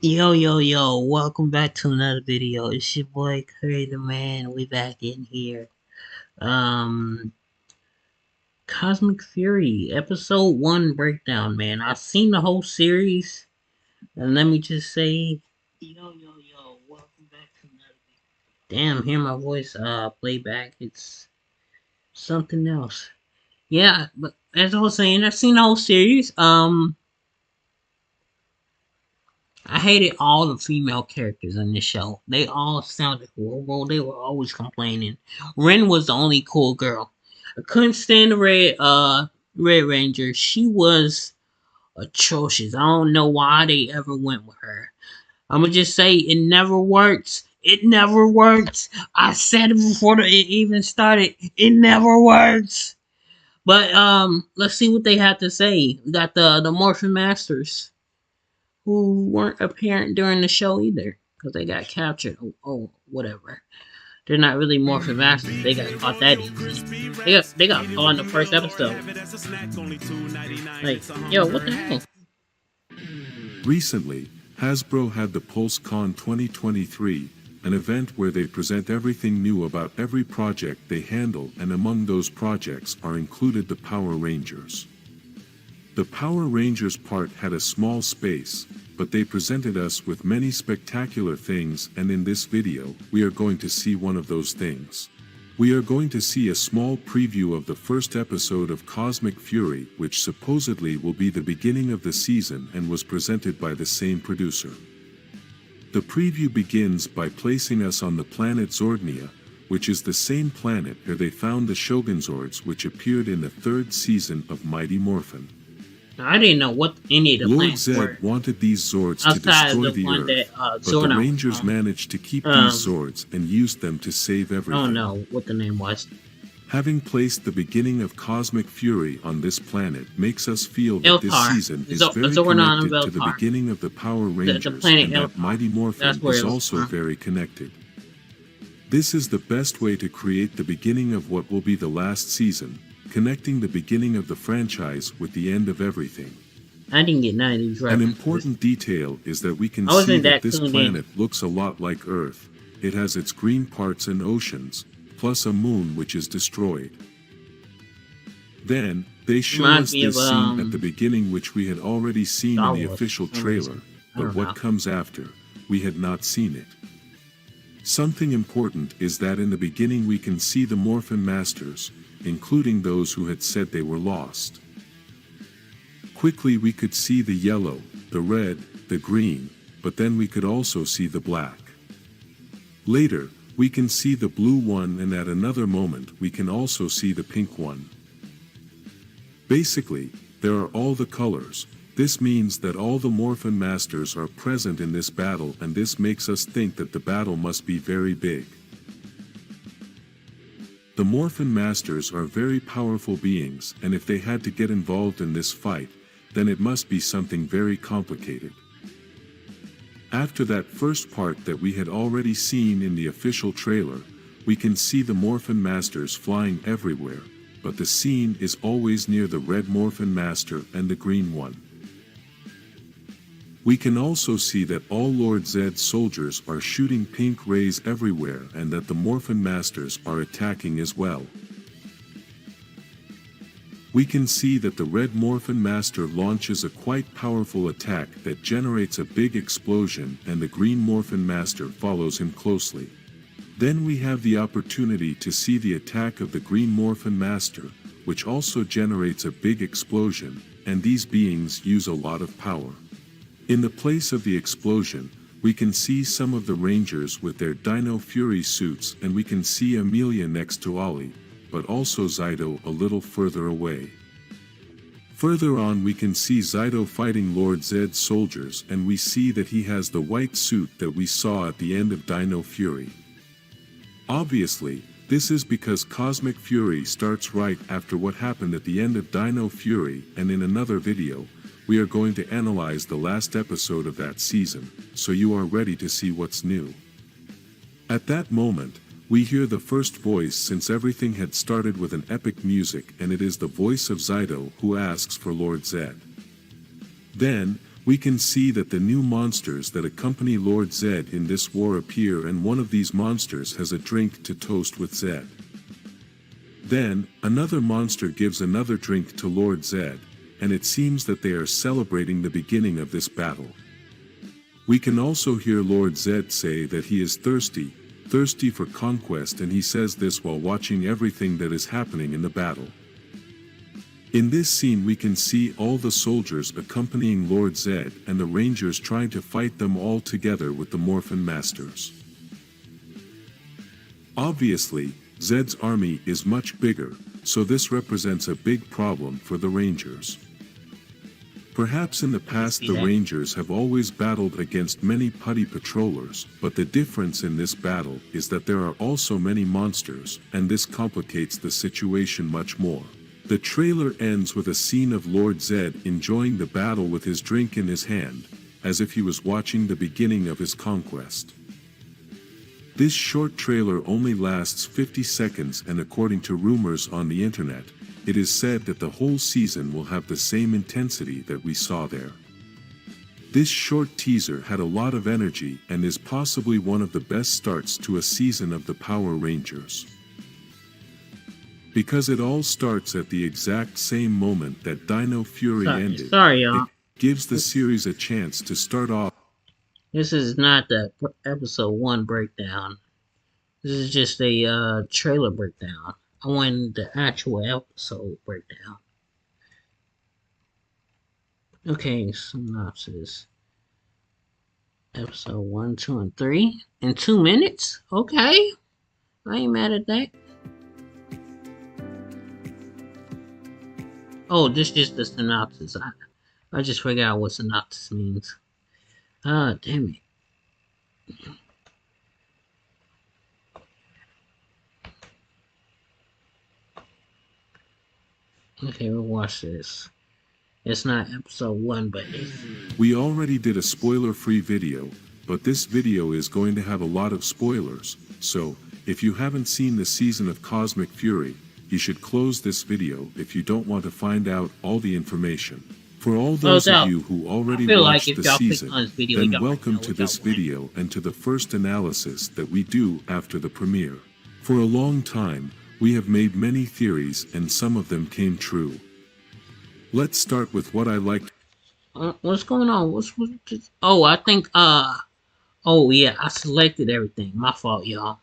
Yo, welcome back to another video. It's your boy Curry the Man. We back in here. Um Cosmic Fury, episode 1 breakdown, man. I've seen the whole series, and let me just say, welcome back to another video. Damn, hear my voice playback. It's something else. Yeah, but as I was saying, I've seen the whole series. I hated all the female characters in the show. They all sounded horrible. They were always complaining. Ren was the only cool girl. I couldn't stand the Red Ranger. She was atrocious. I don't know why they ever went with her. I'ma just say it never works. It never works. I said it before it even started. It never works. But let's see what they have to say. We got the Morphin Masters, who weren't apparent during the show either because they got captured. Oh, whatever. They're not really Morphin Masters. They got caught that easy. They got caught in the first episode. Like, yo, what the hell? Recently, Hasbro had the PulseCon 2023, an event where they present everything new about every project they handle, and among those projects are included the Power Rangers. The Power Rangers part had a small space, but they presented us with many spectacular things, and in this video, we are going to see one of those things. We are going to see a small preview of the first episode of Cosmic Fury, which supposedly will be the beginning of the season and was presented by the same producer. The preview begins by placing us on the planet Zordnia, which is the same planet where they found the Shogun Zords which appeared in the third season of Mighty Morphin. Now, I didn't know what any of the Lord plans Zed were wanted these Zords to outside of destroy the the one Earth, that but the Zordon was Rangers on. managed to keep Um, these Zords and used them to save I everything. don't know what the name was. Having placed the beginning of Cosmic Fury on this planet makes us feel that this Eltar. season is Zordon very and connected to the Eltar. beginning of the Power Rangers, planet and that Eltar. Mighty Morphin That's where is it was also from. very connected. This is the best way to create the beginning of what will be the last season, connecting the beginning of the franchise with the end of everything. I didn't get none of these An references. important detail is that we can I wasn't see that that this tuned in. planet looks a lot like Earth. It has its green parts and oceans, plus a moon which is destroyed. Then, they show Reminds us me this of, scene at the beginning which we had already seen Star in the Wars official for some reason. trailer, I but don't what know. comes after, we had not seen it. Something important is that in the beginning we can see the Morphin Masters, including those who had said they were lost. Quickly we could see the yellow, the red, the green, but then we could also see the black. Later, we can see the blue one, and at another moment we can also see the pink one. Basically, there are all the colors. This means that all the Morphin Masters are present in this battle, and this makes us think that the battle must be very big. The Morphin Masters are very powerful beings, and if they had to get involved in this fight, then it must be something very complicated. After that first part that we had already seen in the official trailer, we can see the Morphin Masters flying everywhere, but the scene is always near the red Morphin Master and the green one. We can also see that all Lord Zed soldiers are shooting pink rays everywhere, and that the Morphin Masters are attacking as well. We can see that the red Morphin Master launches a quite powerful attack that generates a big explosion, and the green Morphin Master follows him closely. Then we have the opportunity to see the attack of the green Morphin Master, which also generates a big explosion, and these beings use a lot of power. In the place of the explosion, we can see some of the Rangers with their Dino Fury suits, and we can see Amelia next to Ollie, but also Zyto a little further away. Further on we can see Zyto fighting Lord Zed's soldiers, and we see that he has the white suit that we saw at the end of Dino Fury. Obviously, this is because Cosmic Fury starts right after what happened at the end of Dino Fury, and in another video, we are going to analyze the last episode of that season, so you are ready to see what's new. At that moment, we hear the first voice, since everything had started with an epic music, and it is the voice of Zyto who asks for Lord Zed. Then, We can see that the new monsters that accompany Lord Zed in this war appear, and one of these monsters has a drink to toast with Zed. Then, another monster gives another drink to Lord Zed, and it seems that they are celebrating the beginning of this battle. We can also hear Lord Zed say that he is thirsty for conquest, and he says this while watching everything that is happening in the battle. In this scene we can see all the soldiers accompanying Lord Zed and the Rangers trying to fight them all together with the Morphin Masters. Obviously, Zed's army is much bigger, so this represents a big problem for the Rangers. Perhaps in the past the Rangers have always battled against many putty patrollers, but the difference in this battle is that there are also many monsters, and this complicates the situation much more. The trailer ends with a scene of Lord Zed enjoying the battle with his drink in his hand, as if he was watching the beginning of his conquest. This short trailer only lasts 50 seconds, and according to rumors on the internet, it is said that the whole season will have the same intensity that we saw there. This short teaser had a lot of energy and is possibly one of the best starts to a season of the Power Rangers. Because it all starts at the exact same moment that Dino Fury ended, y'all. it gives the series a chance to start off. This is not the episode 1 breakdown. This is just a trailer breakdown. I want the actual episode breakdown. Okay, synopsis. Episode 1, 2, and 3 in 2 minutes. Okay, I ain't mad at that. Oh, this is just the synopsis. I just figured out what synopsis means. Ah, damn it. Okay, we'll watch this. It's not episode 1, but We already did a spoiler-free video, but this video is going to have a lot of spoilers, so, if you haven't seen the season of Cosmic Fury, you should close this video if you don't want to find out all the information. For all those of you who already watched the season, then welcome to this video and to the first analysis that we do after the premiere. For a long time, we have made many theories and some of them came true. Let's start with what I liked. What's going on? What's this? Oh, I think, oh yeah, I selected everything. My fault, y'all.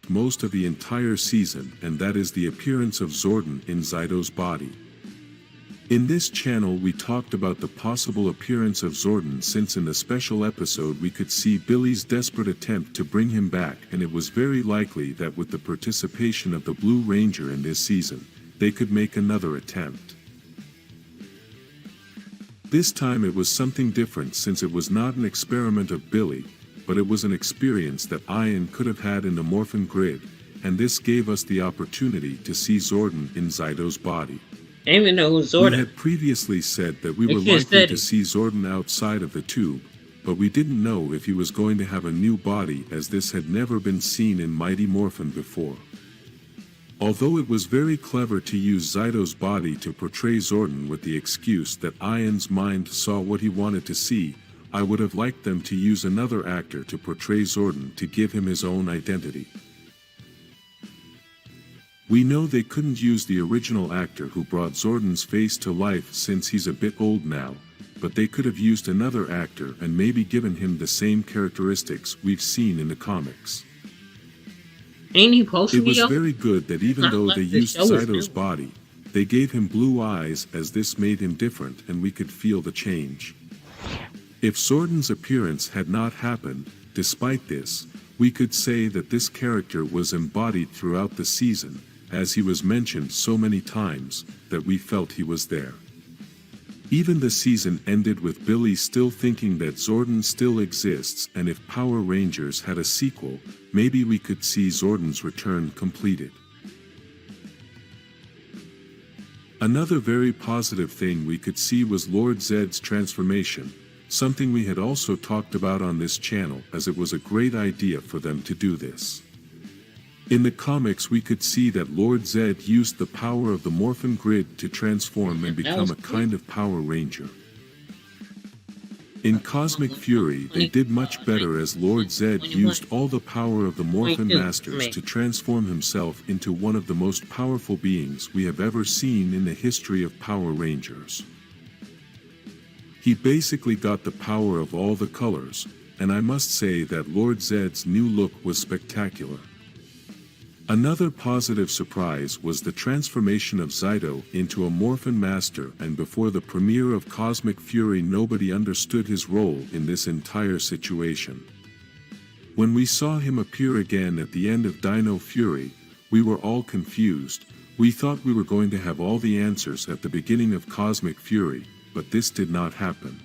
Most of the entire season, and that is the appearance of Zordon in Zyto's body. In this channel we talked about the possible appearance of Zordon, since in the special episode we could see Billy's desperate attempt to bring him back, and it was very likely that with the participation of the Blue Ranger in this season, they could make another attempt. This time it was something different, since it was not an experiment of Billy, but it was an experience that Ian could have had in the Morphin Grid, and this gave us the opportunity to see Zordon in Zyto's body. Even though Zordon. We had previously said that we were likely to see Zordon outside of the tube, but we didn't know if he was going to have a new body, as this had never been seen in Mighty Morphin before. Although it was very clever to use Zyto's body to portray Zordon with the excuse that Ian's mind saw what he wanted to see, I would have liked them to use another actor to portray Zordon to give him his own identity. We know they couldn't use the original actor who brought Zordon's face to life, since he's a bit old now, but they could have used another actor and maybe given him the same characteristics we've seen in the comics. Ain't he supposed to be? It was very good that even though they used Zyto's body, they gave him blue eyes, as this made him different and we could feel the change. If Zordon's appearance had not happened, despite this, we could say that this character was embodied throughout the season, as he was mentioned so many times, that we felt he was there. Even the season ended with Billy still thinking that Zordon still exists, and if Power Rangers had a sequel, maybe we could see Zordon's return completed. Another very positive thing we could see was Lord Zed's transformation, something we had also talked about on this channel, as it was a great idea for them to do this. In the comics we could see that Lord Zed used the power of the Morphin Grid to transform and become a kind of Power Ranger. In Cosmic Fury, they did much better as Lord Zed used all the power of the Morphin Masters to transform himself into one of the most powerful beings we have ever seen in the history of Power Rangers. He basically got the power of all the colors, and I must say that Lord Zed's new look was spectacular. Another positive surprise was the transformation of Zyto into a Morphin Master, and before the premiere of Cosmic Fury nobody understood his role in this entire situation. When we saw him appear again at the end of Dino Fury, we were all confused. We thought we were going to have all the answers at the beginning of Cosmic Fury, but this did not happen.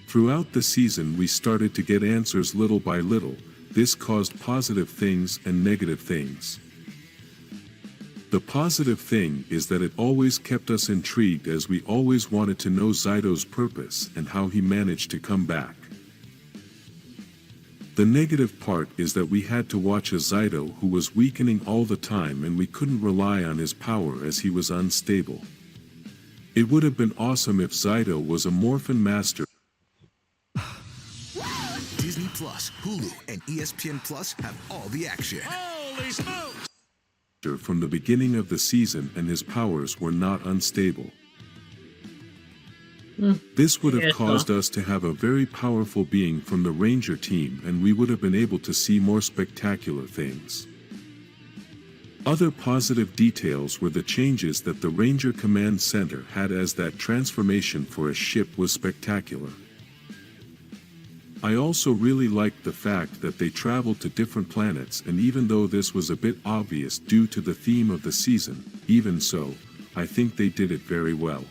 Throughout the season we started to get answers little by little. This caused positive things and negative things. The positive thing is that it always kept us intrigued as we always wanted to know Zyto's purpose and how he managed to come back. The negative part is that we had to watch a Zyto who was weakening all the time and we couldn't rely on his power as he was unstable. It would have been awesome if Zyto was a Morphin Master. Disney Plus, Hulu, and ESPN Plus have all the action. Holy smokes! From the beginning of the season, and his powers were not unstable. This would have caused us to have a very powerful being from the Ranger team, and we would have been able to see more spectacular things. Other positive details were the changes that the Ranger Command Center had, as that transformation for a ship was spectacular. I also really liked the fact that they traveled to different planets, and even though this was a bit obvious due to the theme of the season, even so, I think they did it very well.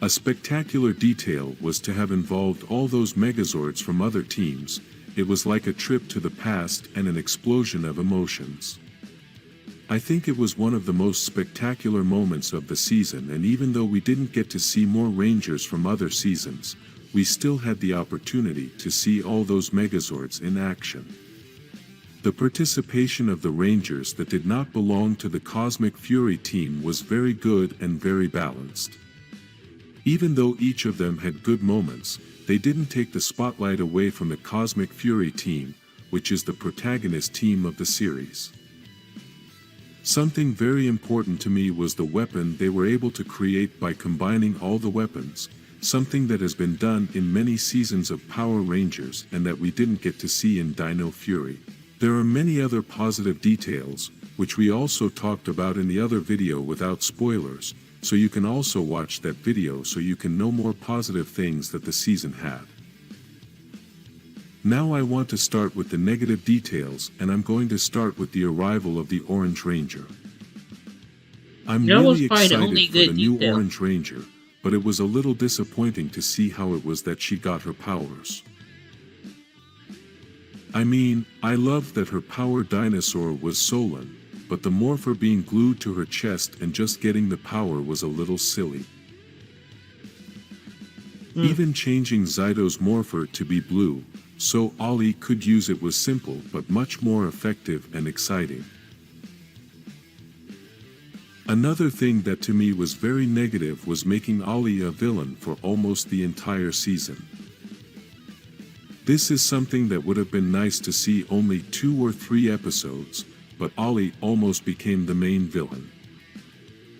A spectacular detail was to have involved all those Megazords from other teams. It was like a trip to the past and an explosion of emotions. I think it was one of the most spectacular moments of the season, and even though we didn't get to see more Rangers from other seasons, we still had the opportunity to see all those Megazords in action. The participation of the Rangers that did not belong to the Cosmic Fury team was very good and very balanced. Even though each of them had good moments, they didn't take the spotlight away from the Cosmic Fury team, which is the protagonist team of the series. Something very important to me was the weapon they were able to create by combining all the weapons, something that has been done in many seasons of Power Rangers and that we didn't get to see in Dino Fury. There are many other positive details, which we also talked about in the other video without spoilers, so you can also watch that video so you can know more positive things that the season had. Now I want to start with the negative details, and I'm going to start with the arrival of the Orange Ranger. I'm really excited for the new Orange Ranger, but it was a little disappointing to see how it was that she got her powers. I mean, I loved that her power dinosaur was Solon, but the morpher being glued to her chest and just getting the power was a little silly. Even changing Zyto's morpher to be blue, so Ollie could use it, was simple but much more effective and exciting. Another thing that to me was very negative was making Ollie a villain for almost the entire season. This is something that would have been nice to see only 2 or 3 episodes, but Ollie almost became the main villain.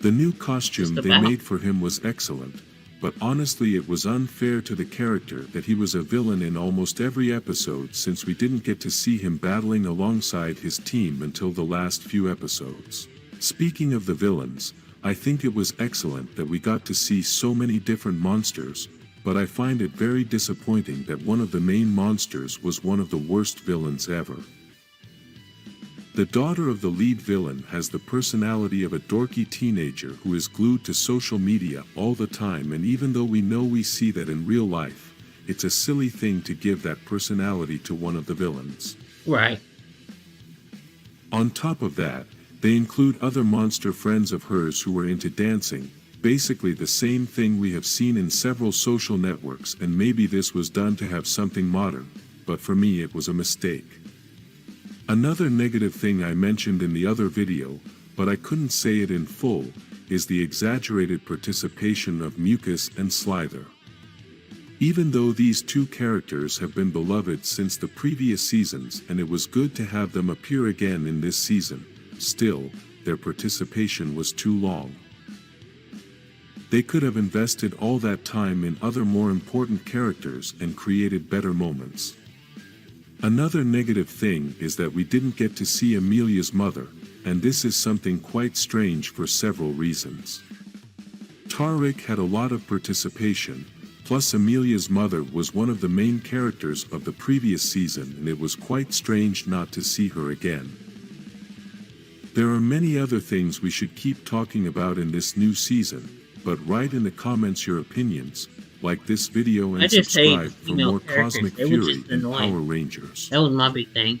The new costume they made for him was excellent, but honestly it was unfair to the character that he was a villain in almost every episode, since we didn't get to see him battling alongside his team until the last few episodes. Speaking of the villains, I think it was excellent that we got to see so many different monsters, but I find it very disappointing that one of the main monsters was one of the worst villains ever. The daughter of the lead villain has the personality of a dorky teenager who is glued to social media all the time, and even though we see that in real life, it's a silly thing to give that personality to one of the villains. Right. On top of that, they include other monster friends of hers who were into dancing, basically the same thing we have seen in several social networks, and maybe this was done to have something modern, but for me it was a mistake. Another negative thing I mentioned in the other video, but I couldn't say it in full, is the exaggerated participation of Mucus and Slither. Even though these two characters have been beloved since the previous seasons and it was good to have them appear again in this season, still, their participation was too long. They could have invested all that time in other more important characters and created better moments. Another negative thing is that we didn't get to see Amelia's mother, and this is something quite strange for several reasons. Tariq had a lot of participation, plus Amelia's mother was one of the main characters of the previous season and it was quite strange not to see her again. There are many other things we should keep talking about in this new season, but write in the comments your opinions, like this video and subscribe for more Cosmic Fury and Power Rangers. That was my big thing.